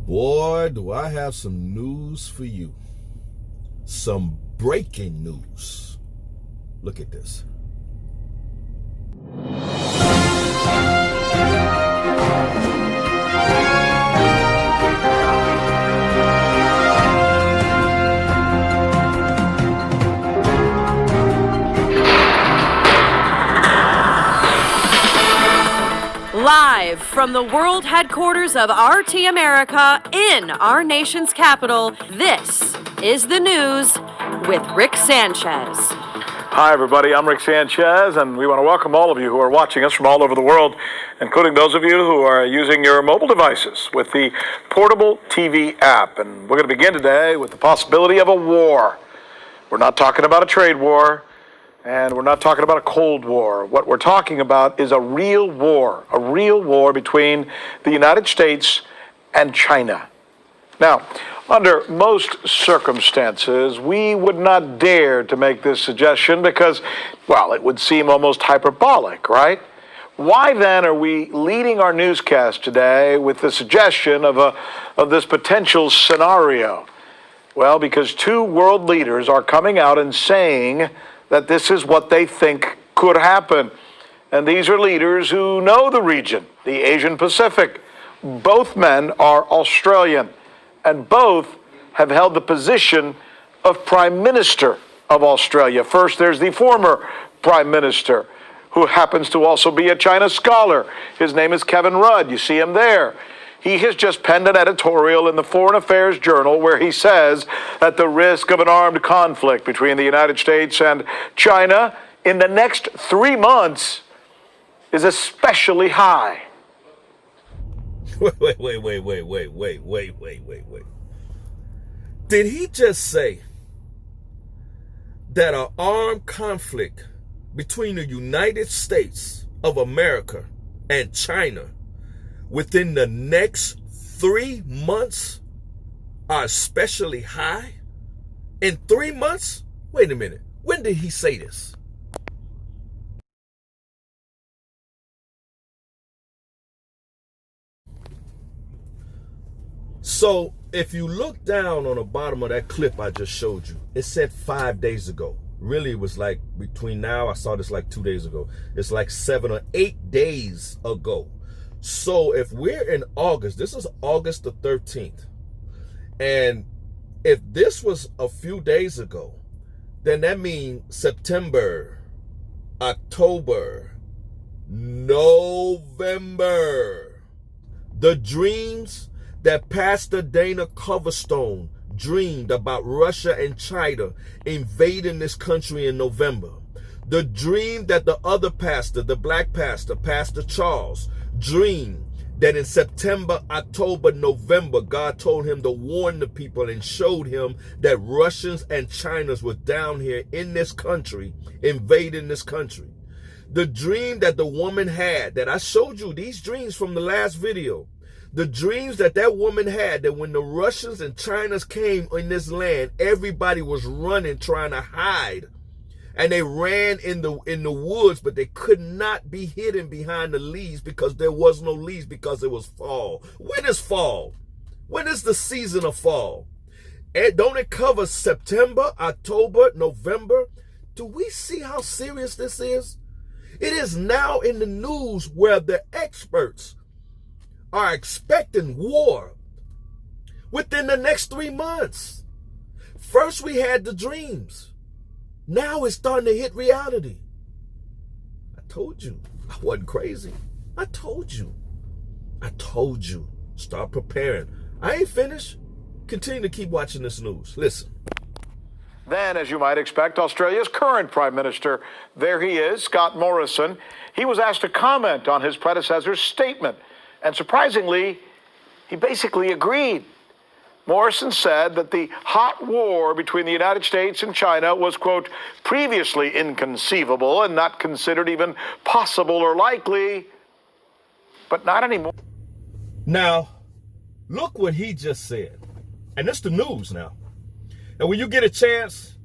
Boy, do I have some news for you. Some breaking news. Look at this. Live from the world headquarters of RT America in our nation's capital, this is the news with Rick Sanchez. Hi, everybody. I'm Rick Sanchez, and we want to welcome all of you who are watching us from all over the world, including those of you who are using your mobile devices with the Portable TV app. And we're going to begin today with the possibility of a war. We're not talking about a trade war, and we're not talking about a Cold War. What we're talking about is a real war between the United States and China. Now, under most circumstances, we would not dare to make this suggestion because, well, it would seem almost hyperbolic, right? Why then are we leading our newscast today with the suggestion of this potential scenario? Well, because two world leaders are coming out and saying that this is what they think could happen. And these are leaders who know the region, the Asian Pacific. Both men are Australian, and both have held the position of Prime Minister of Australia. First, there's the former Prime Minister, who happens to also be a China scholar. His name is Kevin Rudd. You see him there. He has just penned an editorial in the Foreign Affairs Journal where he says that the risk of an armed conflict between the United States and China in the next 3 months is especially high. Wait. Did he just say that an armed conflict between the United States of America and China within the next 3 months are especially high? In 3 months? Wait a minute. When did he say this? So if you look down on the bottom of that clip I just showed you, it said 5 days ago. Really, it was like between now, I saw this like 2 days ago. It's like 7 or 8 days ago. So if we're in August, this is August the 13th. And if this was a few days ago, then that means September, October, November. The dreams that Pastor Dana Coverstone dreamed about Russia and China invading this country in November. The dream that the other pastor, the black pastor, Pastor Charles, dreamed that in September, October, November, God told him to warn the people and showed him that Russians and Chinas were down here in this country, invading this country. The dream that the woman had, that I showed you these dreams from the last video. The dreams that woman had, that when the Russians and Chinas came in this land, everybody was running, trying to hide. And they ran in the woods, but they could not be hidden behind the leaves because there was no leaves because it was fall. When is fall? When is the season of fall? And don't it cover September, October, November? Do we see how serious this is? It is now in the news where the experts are expecting war within the next 3 months. First we had the dreams. Now it's starting to hit reality. I told you I wasn't crazy. I told you. Start preparing. I ain't finished. Continue to keep watching this news. Listen. Then, as you might expect, Australia's current Prime Minister, there he is, Scott Morrison. He was asked to comment on his predecessor's statement. And surprisingly, he basically agreed. Morrison said that the hot war between the United States and China was, quote, previously inconceivable and not considered even possible or likely, but not anymore. Now, look what he just said. And it's the news now. And when you get a chance,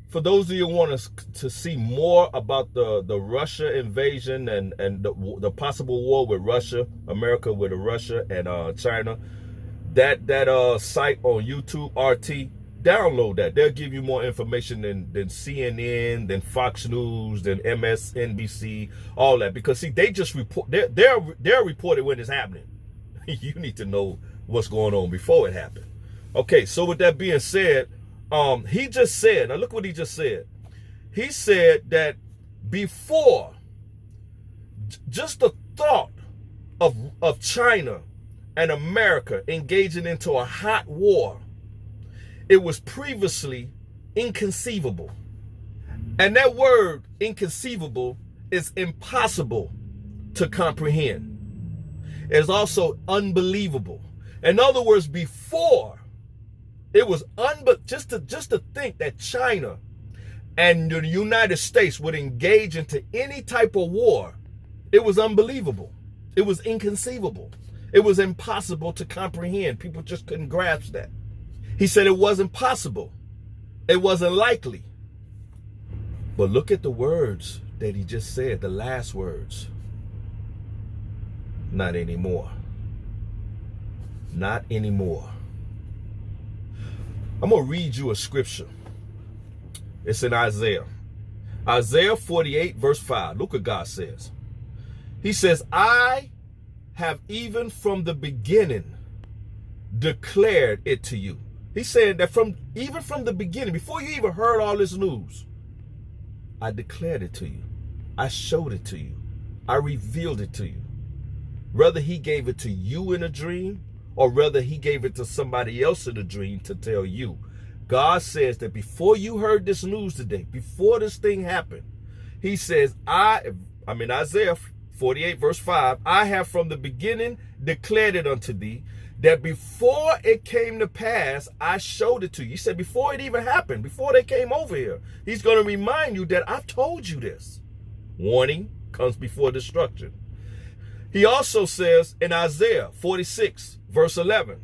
for those of you who want to see more about the Russia invasion and the possible war with Russia, America with Russia and China, that site on YouTube, RT. Download that. They'll give you more information than CNN, than Fox News, than MSNBC, all that. Because see, they just report. They're reporting when it's happening. You need to know what's going on before it happened. Okay, so with that being said, he just said. Now look what he just said. He said that before, just the thought of China and America engaging into a hot war, it was previously inconceivable. And that word inconceivable is impossible to comprehend. It's also unbelievable. In other words, before, it was just to think that China and the United States would engage into any type of war, it was unbelievable. It was inconceivable. It was impossible to comprehend. People just couldn't grasp that. He said it wasn't possible. It wasn't likely. But look at the words that he just said, the last words. Not anymore. Not anymore. I'm going to read you a scripture. It's in Isaiah. Isaiah 48 verse 5. Look what God says. He says, I have even from the beginning declared it to you. He said that even from the beginning, before you even heard all this news, I declared it to you. I showed it to you. I revealed it to you. Whether he gave it to you in a dream or whether he gave it to somebody else in a dream to tell you. God says that before you heard this news today, before this thing happened, he says, Isaiah 48 verse 5, I have from the beginning declared it unto thee, that before it came to pass, I showed it to you. He said before it even happened, before they came over here, he's going to remind you that I've told you this. Warning comes before destruction. He also says in Isaiah 46 verse 11,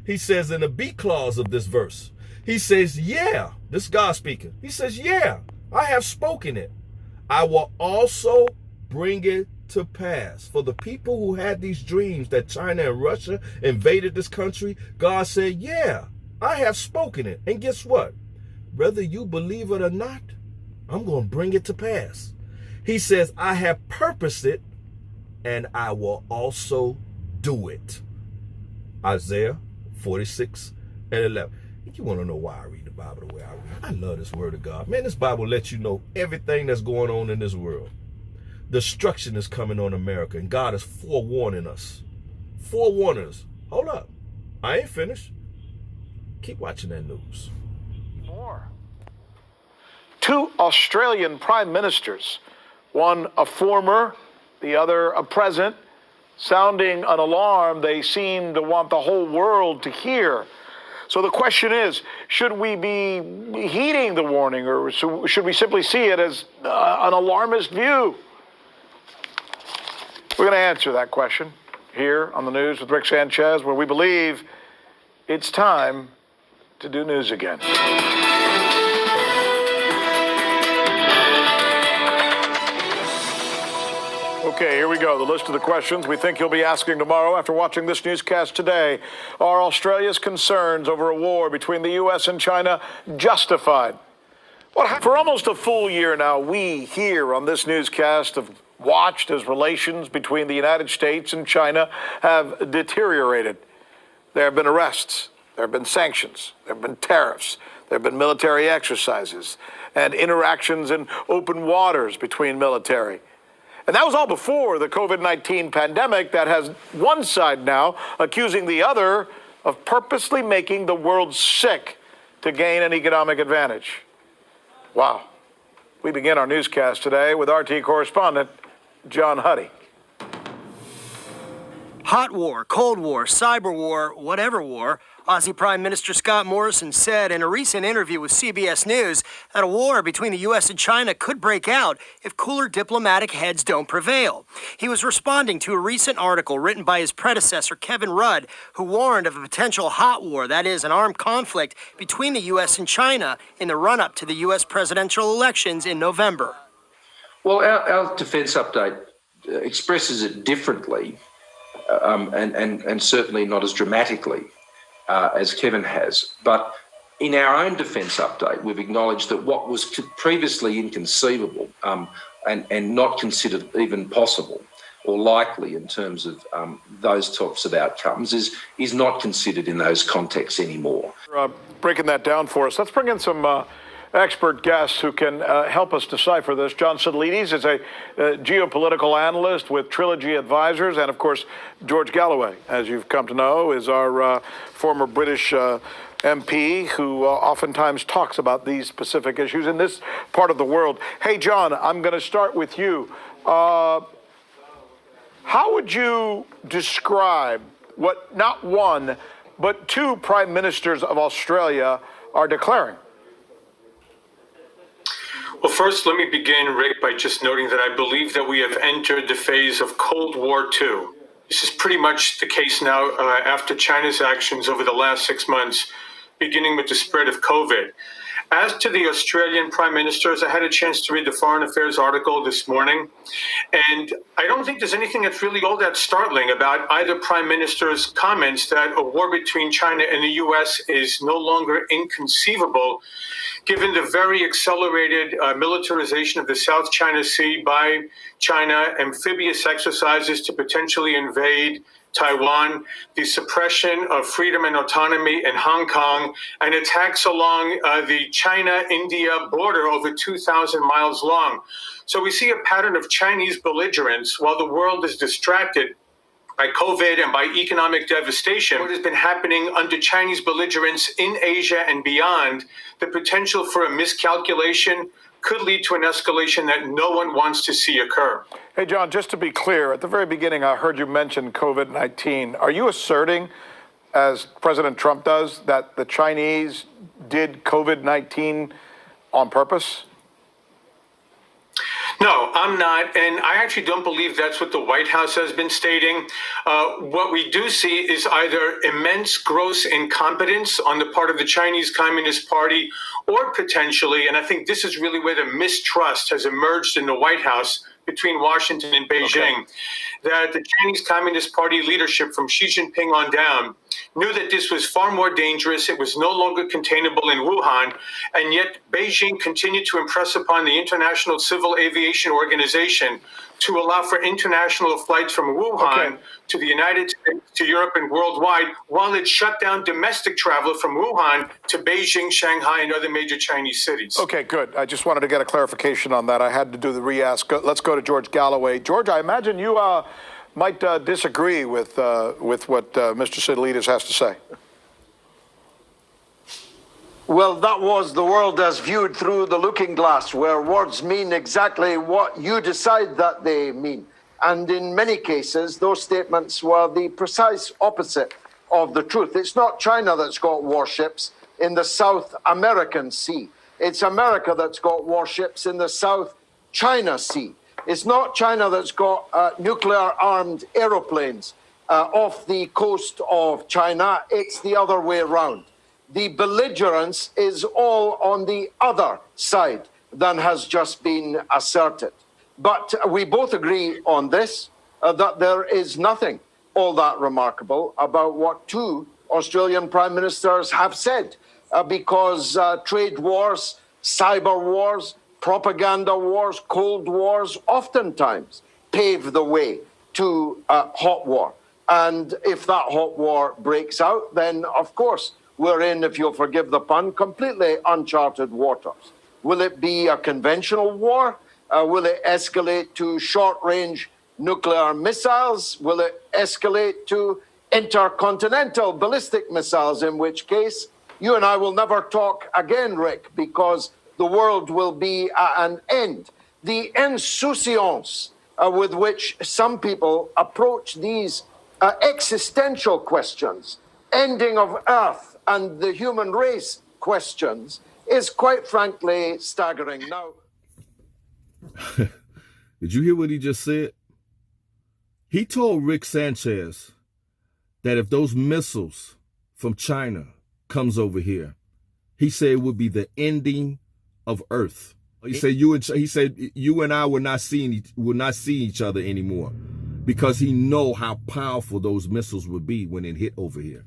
he says in the B clause of this verse, he says, yeah, this is God speaking. He says, yeah, I have spoken it. I will also bring it to pass. For the people who had these dreams that China and Russia invaded this country, God said, yeah, I have spoken it. And guess what? Whether you believe it or not, I'm going to bring it to pass. He says, I have purposed it and I will also do it. Isaiah 46 and 11. You want to know why I read the Bible the way I read? I love this word of God. Man, this Bible lets you know everything that's going on in this world. Destruction is coming on America, and God is forewarning us. Forewarning us. Hold up. I ain't finished. Keep watching that news. More. Two Australian prime ministers, one a former, the other a present, sounding an alarm they seem to want the whole world to hear. So the question is, should we be heeding the warning, or should we simply see it as an alarmist view? We're going to answer that question here on the News with Rick Sanchez, where we believe it's time to do news again. Okay, here we go. The list of the questions we think you'll be asking tomorrow after watching this newscast today. Are Australia's concerns over a war between the U.S. and China justified? For almost a full year now, we here on this newscast have watched as relations between the United States and China have deteriorated. There have been arrests, there have been sanctions, there have been tariffs, there have been military exercises, and interactions in open waters between military. And that was all before the COVID-19 pandemic that has one side now accusing the other of purposely making the world sick to gain an economic advantage. Wow. We begin our newscast today with RT correspondent John Huddy. Hot war, cold war, cyber war, whatever war, Aussie Prime Minister Scott Morrison said in a recent interview with CBS News that a war between the U.S. and China could break out if cooler diplomatic heads don't prevail. He was responding to a recent article written by his predecessor, Kevin Rudd, who warned of a potential hot war, that is, an armed conflict between the U.S. and China in the run-up to the U.S. presidential elections in November. Well, our defence update expresses it differently and certainly not as dramatically as Kevin has. But in our own defence update, we've acknowledged that what was previously inconceivable and not considered even possible or likely in terms of those types of outcomes is not considered in those contexts anymore. Breaking that down for us, let's bring in some expert guests who can help us decipher this. John Sidelides is a geopolitical analyst with Trilogy Advisors, and of course, George Galloway, as you've come to know, is our former British MP who oftentimes talks about these specific issues in this part of the world. Hey, John, I'm going to start with you. How would you describe what not one, but two prime ministers of Australia are declaring? Well, first, let me begin, Rick, by just noting that I believe that we have entered the phase of Cold War II. This is pretty much the case now after China's actions over the last 6 months, beginning with the spread of COVID. As to the Australian prime ministers, I had a chance to read the Foreign Affairs article this morning, and I don't think there's anything that's really all that startling about either prime minister's comments that a war between China and the U.S. is no longer inconceivable, given the very accelerated militarization of the South China Sea by China, amphibious exercises to potentially invade Taiwan, the suppression of freedom and autonomy in Hong Kong, and attacks along the China-India border over 2,000 miles long. So we see a pattern of Chinese belligerence while the world is distracted by COVID and by economic devastation. What has been happening under Chinese belligerence in Asia and beyond, the potential for a miscalculation could lead to an escalation that no one wants to see occur. Hey, John, just to be clear, at the very beginning, I heard you mention COVID-19. Are you asserting, as President Trump does, that the Chinese did COVID-19 on purpose? No, I'm not, and I actually don't believe that's what the White House has been stating. What we do see is either immense, gross incompetence on the part of the Chinese Communist Party, or potentially, and I think this is really where the mistrust has emerged in the White House between Washington and Beijing, that the Chinese Communist Party leadership from Xi Jinping on down knew that this was far more dangerous. It was no longer containable in Wuhan, and yet Beijing continued to impress upon the International Civil Aviation Organization to allow for international flights from Wuhan to the United States, to Europe, and worldwide, while it shut down domestic travel from Wuhan to Beijing, Shanghai, and other major Chinese cities. Okay, good. I just wanted to get a clarification on that. I had to do the re-ask. Let's go to George Galloway. George, I imagine you might disagree with what Mr. Sidelides has to say. Well, that was the world as viewed through the looking glass, where words mean exactly what you decide that they mean. And in many cases, those statements were the precise opposite of the truth. It's not China that's got warships in the South American Sea. It's America that's got warships in the South China Sea. It's not China that's got nuclear-armed aeroplanes off the coast of China. It's the other way around. The belligerence is all on the other side than has just been asserted. But we both agree on this, that there is nothing all that remarkable about what two Australian prime ministers have said, because trade wars, cyber wars, propaganda wars, cold wars oftentimes pave the way to hot war. And if that hot war breaks out, then of course we're in, if you'll forgive the pun, completely uncharted waters. Will it be a conventional war? Will it escalate to short-range nuclear missiles? Will it escalate to intercontinental ballistic missiles, in which case you and I will never talk again, Rick, because the world will be at an end. The insouciance with which some people approach these existential questions, ending of Earth and the human race questions, is quite frankly staggering. Now, did you hear what he just said? He told Rick Sanchez that if those missiles from China comes over here, he said it would be the ending of Earth. He said you and I will not see each other anymore, because he know how powerful those missiles would be when it hit over here.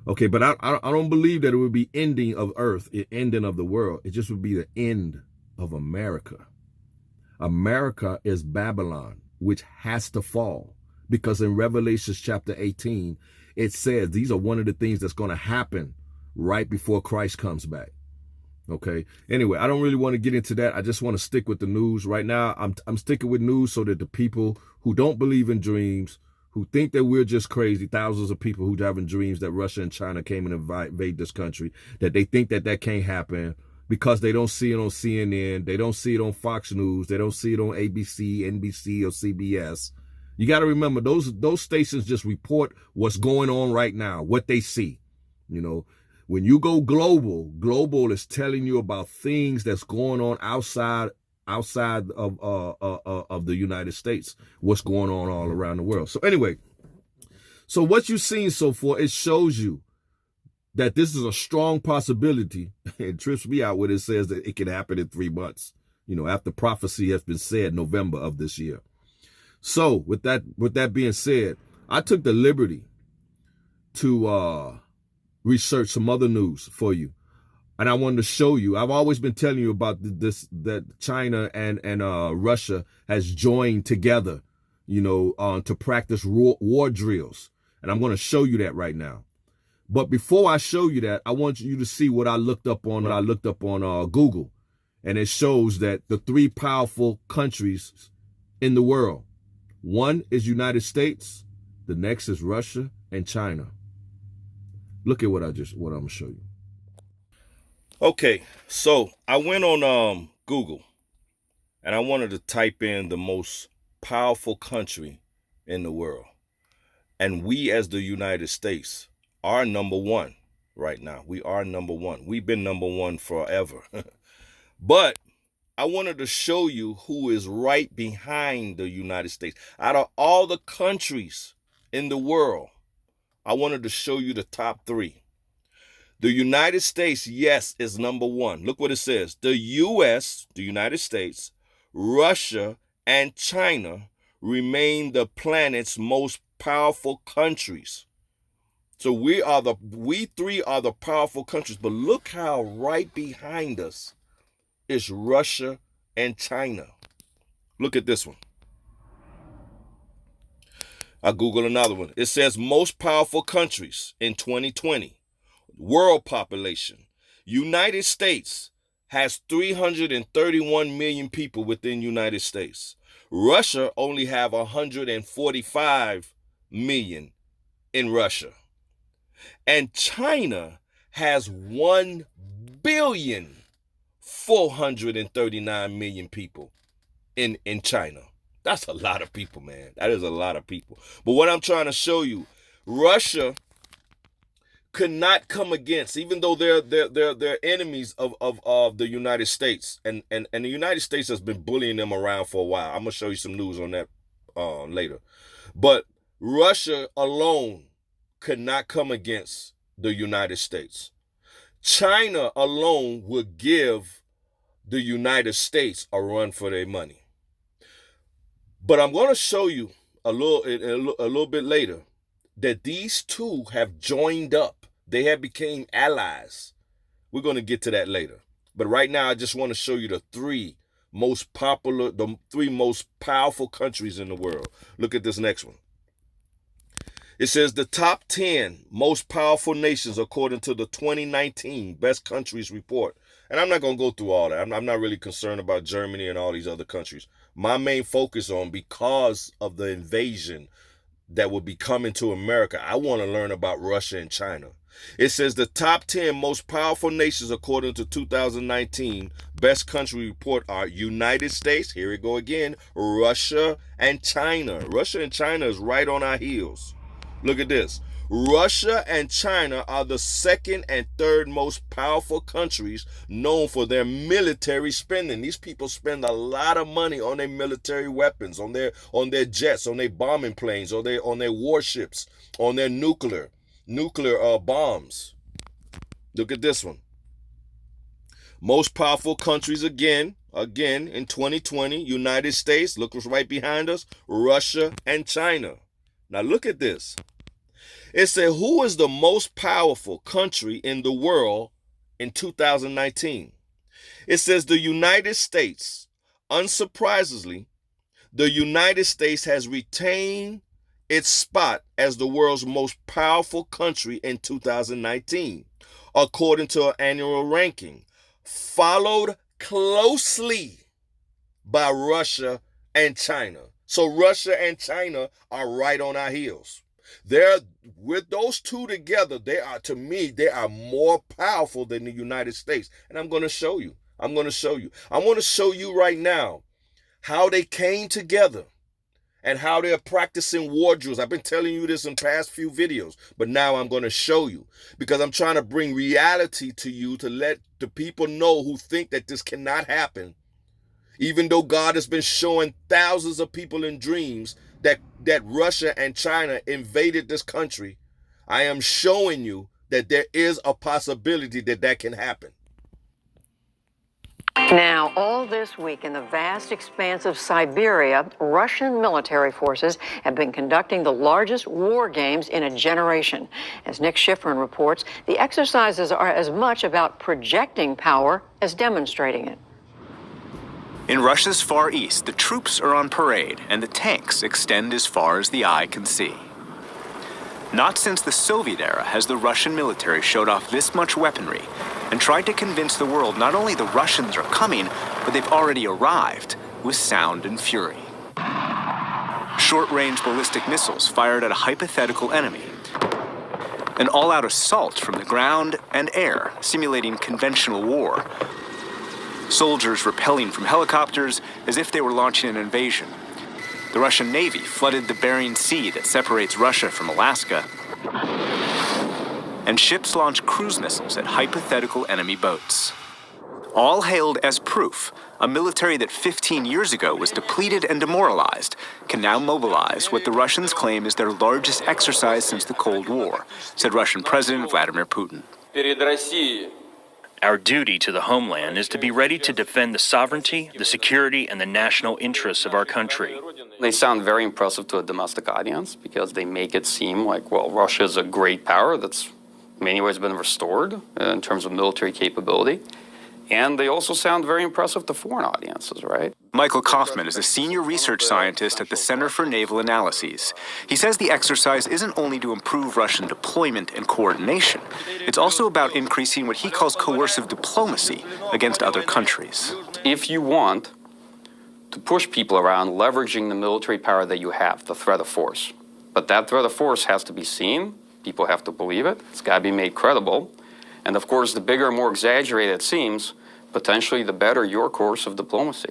Okay, but I don't believe that it would be ending of earth, ending of the world. It just would be the end of America. America is Babylon, which has to fall. Because in Revelation chapter 18, it says these are one of the things that's going to happen right before Christ comes back. Okay. Anyway, I don't really want to get into that. I just want to stick with the news. Right now, I'm sticking with news so that the people who don't believe in dreams, who think that we're just crazy, thousands of people who having dreams that Russia and China came and invade this country, that they think that that can't happen because they don't see it on CNN, they don't see it on Fox News, they don't see it on ABC, NBC, or CBS. You got to remember, those stations just report what's going on right now, what they see. You know, when you go global is telling you about things that's going on outside of the United States, what's going on all around the world. So anyway, so what you've seen so far, it shows you that this is a strong possibility. It trips me out when it says that it can happen in 3 months, you know, after prophecy has been said November of this year. So with that being said, I took the liberty to research some other news for you. And I wanted to show you, I've always been telling you about this, that China and Russia has joined together, you know, to practice war drills. And I'm going to show you that right now. But before I show you that, I want you to see what I looked up on Google. And it shows that the 3 powerful countries in the world, one is United States, the next is Russia and China. Look at what I'm gonna show you. Okay, so I went on Google and I wanted to type in the most powerful country in the world. And we as the United States are number 1 right now. We are number 1. We've been number 1 forever. But I wanted to show you who is right behind the United States. Out of all the countries in the world, I wanted to show you the top 3. The United States, yes, is number 1. Look what it says. The U.S., the United States, Russia, and China remain the planet's most powerful countries. So we 3 are the powerful countries. But look how right behind us is Russia and China. Look at this one. I Googled another one. It says most powerful countries in 2020. World population. United States has 331 million people within United States. Russia only have 145 million in Russia. And China has 1,439,000,000 people in China. That's a lot of people, man. That is a lot of people. But what I'm trying to show you, Russia could not come against, even though they're enemies of the United States, and the United States has been bullying them around for a while. I'm gonna show you some news on that later. But Russia alone could not come against the United States. China alone would give the United States a run for their money. But I'm going to show you a little bit later that these 2 have joined up. They have become allies. We're going to get to that later. But right now, I just want to show you the 3 most powerful countries in the world. Look at this next one. It says the top 10 most powerful nations according to the 2019 Best Countries Report. And I'm not going to go through all that. I'm not really concerned about Germany and all these other countries. My main focus on, because of the invasion that will be coming to America, I want to learn about Russia and China. It says the top 10 most powerful nations according to 2019 Best Country Report are United States, here we go again, Russia and China. Russia and China is right on our heels. Look at this. Russia and China are the 2nd and 3rd most powerful countries known for their military spending. These people spend a lot of money on their military weapons, on their jets, on their bombing planes, on their warships, on their nuclear bombs. Look at this one. Most powerful countries again in 2020, United States, look what's right behind us, Russia and China. Now look at this. It said, who is the most powerful country in the world in 2019? It says the United States. Unsurprisingly, the United States has retained its spot as the world's most powerful country in 2019, according to an annual ranking, followed closely by Russia and China. So Russia and China are right on our heels. With those two together, to me, they are more powerful than the United States. And I'm going to show you. I want to show you right now how they came together and how they're practicing war drills. I've been telling you this in past few videos, but now I'm going to show you because I'm trying to bring reality to you to let the people know who think that this cannot happen. Even though God has been showing thousands of people in dreams that Russia and China invaded this country, I am showing you that there is a possibility that can happen. Now, all this week in the vast expanse of Siberia, Russian military forces have been conducting the largest war games in a generation. As Nick Schifrin reports, the exercises are as much about projecting power as demonstrating it. In Russia's Far East, the troops are on parade and the tanks extend as far as the eye can see. Not since the Soviet era has the Russian military showed off this much weaponry and tried to convince the world not only the Russians are coming, but they've already arrived with sound and fury. Short-range ballistic missiles fired at a hypothetical enemy. An all-out assault from the ground and air, simulating conventional war. Soldiers rappelling from helicopters as if they were launching an invasion. The Russian Navy flooded the Bering Sea that separates Russia from Alaska. And ships launched cruise missiles at hypothetical enemy boats. All hailed as proof a military that 15 years ago was depleted and demoralized can now mobilize what the Russians claim is their largest exercise since the Cold War, said Russian President Vladimir Putin. Our duty to the homeland is to be ready to defend the sovereignty, the security, and the national interests of our country. They sound very impressive to a domestic audience because they make it seem like, well, Russia is a great power that's in many ways been restored in terms of military capability. And they also sound very impressive to foreign audiences, right? Michael Kaufman is a senior research scientist at the Center for Naval Analyses. He says the exercise isn't only to improve Russian deployment and coordination, it's also about increasing what he calls coercive diplomacy against other countries. If you want to push people around leveraging the military power that you have, the threat of force, but that threat of force has to be seen, people have to believe it, it's got to be made credible. And of course, the bigger, more exaggerated it seems, potentially the better your course of diplomacy.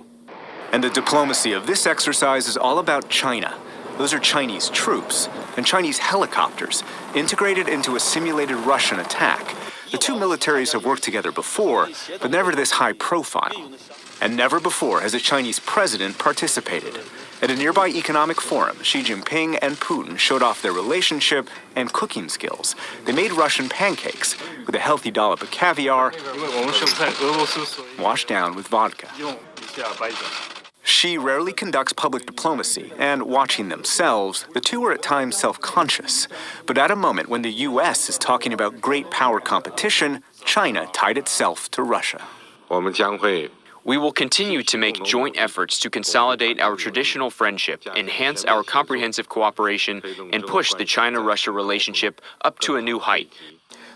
And the diplomacy of this exercise is all about China. Those are Chinese troops and Chinese helicopters integrated into a simulated Russian attack. The two militaries have worked together before, but never this high profile. And never before has a Chinese president participated. At a nearby economic forum, Xi Jinping and Putin showed off their relationship and cooking skills. They made Russian pancakes with a healthy dollop of caviar washed down with vodka. Xi rarely conducts public diplomacy, and watching themselves, the two are at times self-conscious. But at a moment when the U.S. is talking about great power competition, China tied itself to Russia. We will continue to make joint efforts to consolidate our traditional friendship, enhance our comprehensive cooperation, and push the China-Russia relationship up to a new height.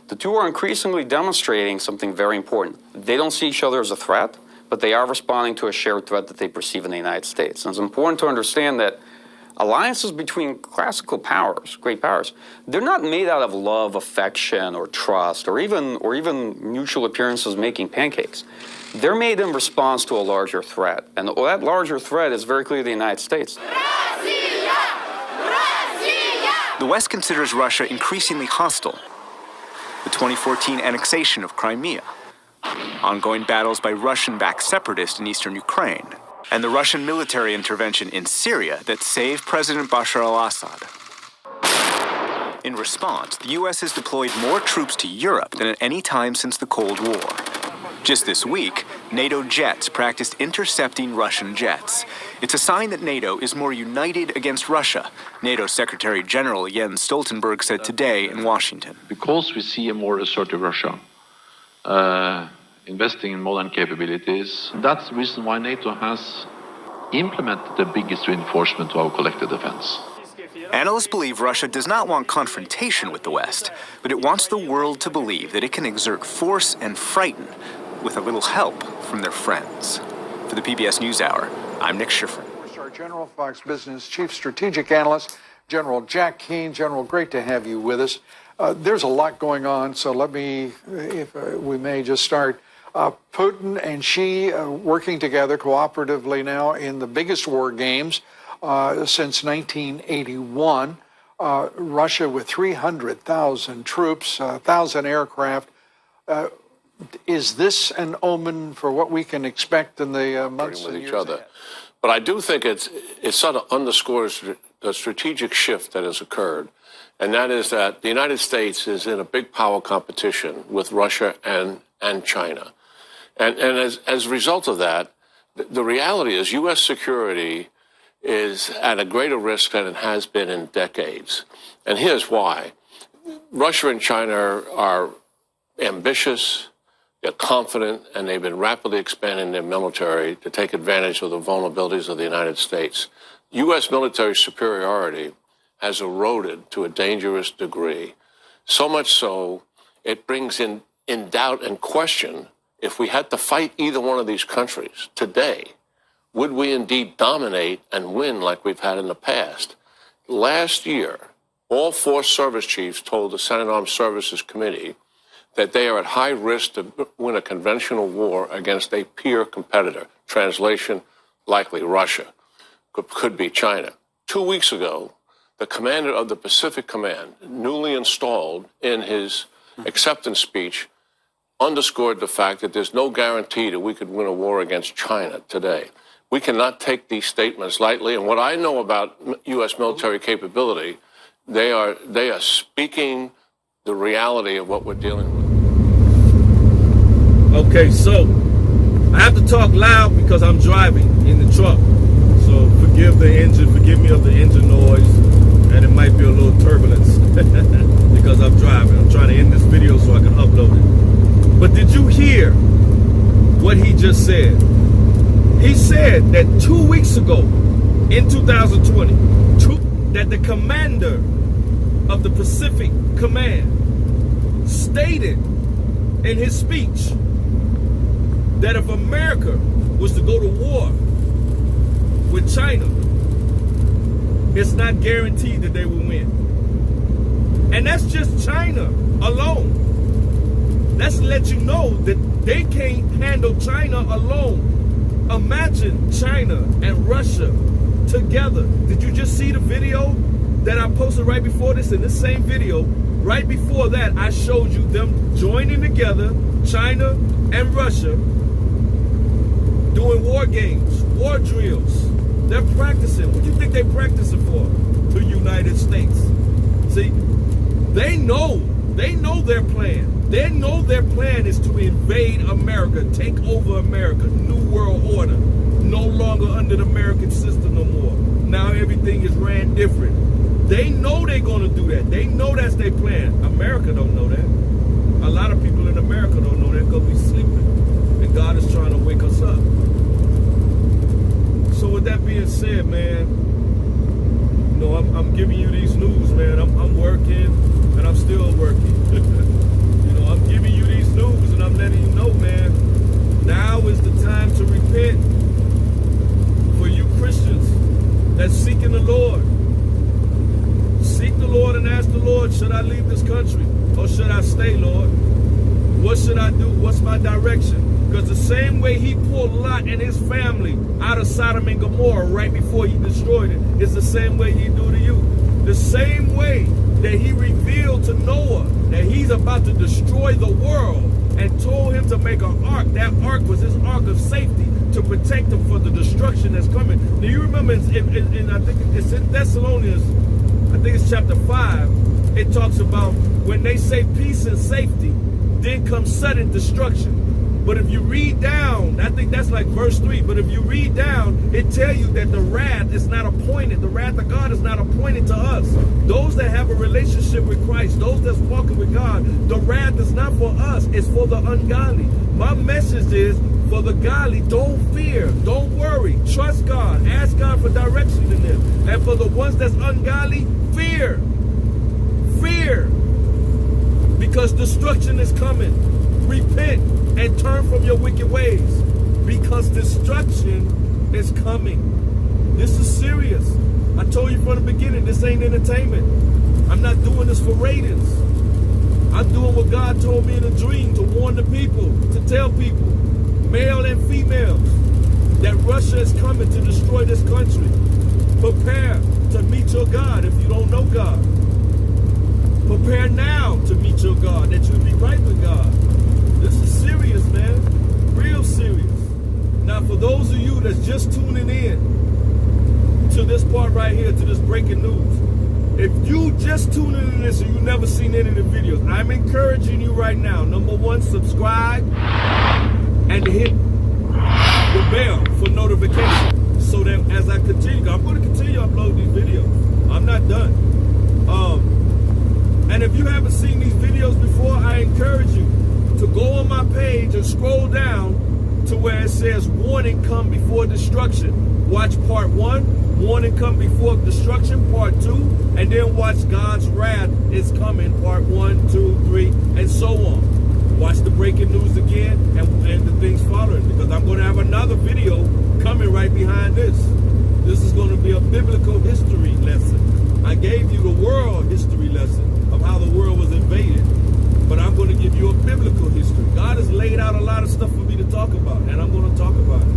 The two are increasingly demonstrating something very important. They don't see each other as a threat, but they are responding to a shared threat that they perceive in the United States. And it's important to understand that alliances between classical powers, great powers, they're not made out of love, affection, or trust, or even mutual appearances making pancakes. They're made in response to a larger threat, and that larger threat is very clearly the United States. The West considers Russia increasingly hostile. The 2014 annexation of Crimea, ongoing battles by Russian-backed separatists in eastern Ukraine, and the Russian military intervention in Syria that saved President Bashar al-Assad. In response, the U.S. has deployed more troops to Europe than at any time since the Cold War. Just this week, NATO jets practiced intercepting Russian jets. It's a sign that NATO is more united against Russia, NATO Secretary General Jens Stoltenberg said today in Washington. Because we see a more assertive Russia, investing in modern capabilities, that's the reason why NATO has implemented the biggest reinforcement of our collective defense. Analysts believe Russia does not want confrontation with the West, but it wants the world to believe that it can exert force and frighten with a little help from their friends. For the PBS NewsHour, I'm Nick Schifrin. Our General Fox Business Chief Strategic Analyst, General Jack Keane. General, great to have you with us. There's a lot going on, so let me, if we may, just start. Putin and Xi working together cooperatively now in the biggest war games since 1981. Russia with 300,000 troops, 1,000 aircraft. Is this an omen for what we can expect in the months and years ahead? But I do think it sort of underscores the strategic shift that has occurred, and that is that the United States is in a big power competition with Russia and China. And as a result of that, the reality is U.S. security is at a greater risk than it has been in decades. And here's why. Russia and China are ambitious, they're confident, and they've been rapidly expanding their military to take advantage of the vulnerabilities of the United States. U.S. military superiority has eroded to a dangerous degree, so much so it brings in doubt and question if we had to fight either one of these countries today, would we indeed dominate and win like we've had in the past? Last year, all four service chiefs told the Senate Armed Services Committee that they are at high risk to win a conventional war against a peer competitor. Translation, likely Russia, could be China. 2 weeks ago, the commander of the Pacific Command, newly installed in his acceptance speech, underscored the fact that there's no guarantee that we could win a war against China today. We cannot take these statements lightly, and what I know about U.S. military capability, they are speaking the reality of what we're dealing with. Okay, so I have to talk loud because I'm driving in the truck. So forgive me of the engine noise, and it might be a little turbulence because I'm driving. I'm trying to end this video so I can upload it. But did you hear what he just said? He said that 2 weeks ago, in 2020, that the commander of the Pacific Command stated in his speech that if America was to go to war with China, it's not guaranteed that they will win. And that's just China alone. That's to let you know that they can't handle China alone. Imagine China and Russia together. Did you just see the video that I posted right before this? In this same video, right before that, I showed you them joining together, China and Russia, doing war games, war drills. They're practicing. What do you think they're practicing for? The United States. See, they know their plan. They know their plan is to invade America, take over America, New World Order, no longer under the American system no more. Now everything is ran different. They know they're going to do that. They know that's their plan. America don't know that. A lot of people in America don't know that because we're sleeping. And God is trying to wake us up. So with that being said, man, you know, I'm giving you these news, man. I'm working and I'm still working. You know, I'm giving you these news and I'm letting you know, man, now is the time to repent. For you Christians that's seeking the Lord, seek the Lord and ask the Lord, should I leave this country or should I stay, Lord? What should I do? What's my direction? Because the same way he pulled Lot and his family out of Sodom and Gomorrah right before he destroyed it, is the same way he do to you. The same way that he revealed to Noah that he's about to destroy the world and told him to make an ark. That ark was his ark of safety to protect him from the destruction that's coming. Do you remember in I think it's in Thessalonians, I think it's chapter 5, it talks about when they say peace and safety, then comes sudden destruction. But if you read down, I think that's like verse 3, but if you read down, it tells you that the wrath is not appointed. The wrath of God is not appointed to us. Those that have a relationship with Christ, those that's walking with God, the wrath is not for us, it's for the ungodly. My message is, for the godly, don't fear, don't worry, trust God, ask God for direction in them. And for the ones that's ungodly, fear. Fear. Because destruction is coming. Repent and turn from your wicked ways, because destruction is coming. This is serious. I told you from the beginning, this ain't entertainment. I'm not doing this for ratings. I'm doing what God told me in a dream, to warn the people, to tell people, male and females, that Russia is coming to destroy this country. Prepare to meet your God if you don't know God. Prepare now to meet your God, that you'll be right with God. This is serious, man. Real serious. Now, for those of you that's just tuning in to this part right here, to this breaking news, if you just tuning in this and you've never seen any of the videos, I'm encouraging you right now. Number one, subscribe and hit the bell for notification, so that as I continue, I'm going to continue to upload these videos. I'm not done. And if you haven't seen these videos before, I encourage you to go on my page and scroll down to where it says warning come before destruction. Watch part 1, warning come before destruction, part 2, and then watch God's wrath is coming, part 1, 2, 3, and so on. Watch the breaking news again and the things following, because I'm going to have another video coming right behind this. This is going to be a biblical history lesson. I gave you the world history lesson of how the world was invaded. But I'm going to give you a biblical history. God has laid out a lot of stuff for me to talk about, and I'm going to talk about it.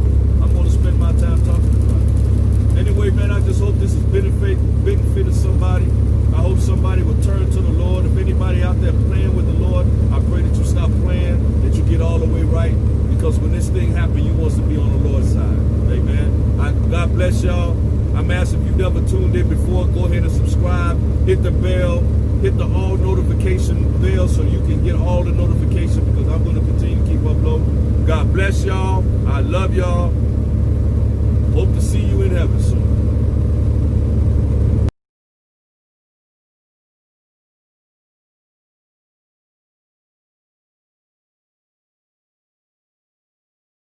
I'm going to spend my time talking about it. Anyway, man, I just hope this has benefited somebody. I hope somebody will turn to the Lord. If anybody out there playing with the Lord, I pray that you stop playing, that you get all the way right, because when this thing happens, you want to be on the Lord's side. Amen. God bless y'all. I'm asking if you've never tuned in before, go ahead and subscribe, hit the bell, hit the all notification bell so you can get all the notifications, because I'm going to continue to keep uploading. God bless y'all. I love y'all. Hope to see you in heaven soon.